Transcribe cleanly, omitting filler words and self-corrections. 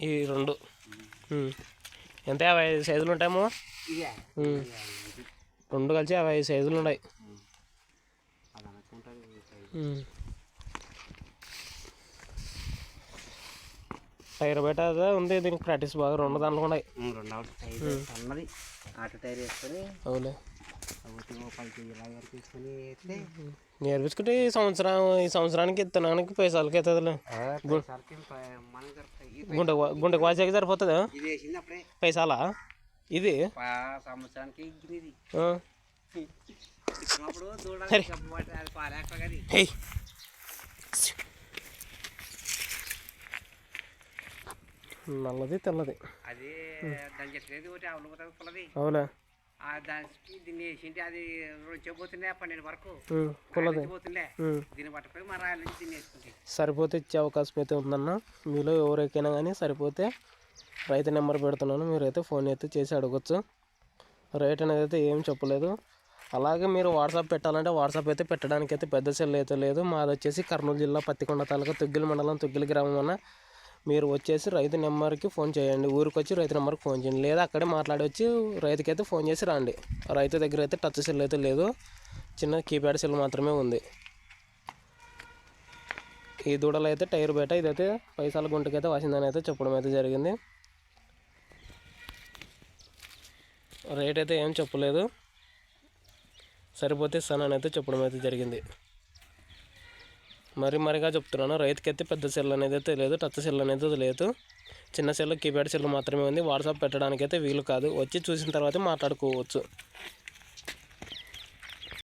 ఈ రెండు ఎంత 55 సైజులు ఉంటాయేమో. రెండు కలిసి 55 సైజులు ఉన్నాయి. టైర్ బయట ఉంది, దీనికి ప్రాక్టీస్ బాగా రెండు దాంట్లో ఉన్నాయి. అవులే నేర్పించుకుంటే ఈ సంవత్సరానికి ఇత్తనానికి పైసలకి అవుతుందిలే. గుండెకి వాచాకి సరిపోతుందా పైసలా? ఇది నల్లది తెల్లది అవునా? దీన్ని వేసింటే అది చెప్పబోతుండే 12 వరకు దీన్ని పట్టుకొని మన రాయల నుంచి దీన్ని వేసుకుంటే సరిపోతే ఇచ్చే అవకాశం అయితే ఉందన్న. మీలో ఎవరికైనా కానీ సరిపోతే రైతు నెంబర్ పెడుతున్నాను, మీరైతే ఫోన్ అయితే చేసి అడగచ్చు. రేట్ అనేది అయితే ఏం చెప్పలేదు. అలాగే మీరు వాట్సాప్ పెట్టాలంటే వాట్సాప్ అయితే పెట్టడానికి అయితే పెద్ద సెల్ అయితే లేదు. మాది వచ్చేసి కర్నూలు జిల్లా పత్తికొండ తాలూకా తుగ్గిలి మండలం తుగ్గిలి గ్రామం అన్న. మీరు వచ్చేసి రైతు నెంబర్కి ఫోన్ చేయండి, ఊరికి వచ్చి రైతు నెంబర్కి ఫోన్ చేయండి, లేదా అక్కడే మాట్లాడి వచ్చి రైతుకైతే ఫోన్ చేసి రండి. రైతు దగ్గర అయితే టచ్ సెల్ అయితే లేదు, చిన్న కీప్యాడ్ సెల్ మాత్రమే ఉంది. ఈ దూడలు అయితే టైర్ బయట ఇదైతే పైసల గుంటకైతే వాసిందని అయితే చెప్పడం అయితే జరిగింది. రేట్ అయితే ఏం చెప్పలేదు, సరిపోతే ఇస్తానని అయితే చెప్పడం అయితే జరిగింది. మరిగా చెప్తున్నాను, రైతుకైతే పెద్ద సెల్ అనేది అయితే లేదు, టచ్ సెల్ అనేది లేదు, చిన్న సెల్ కీప్యాడ్ సెల్ మాత్రమే ఉంది. వాట్సాప్ పెట్టడానికి అయితే వీలు కాదు, వచ్చి చూసిన తర్వాత మాట్లాడుకోవచ్చు.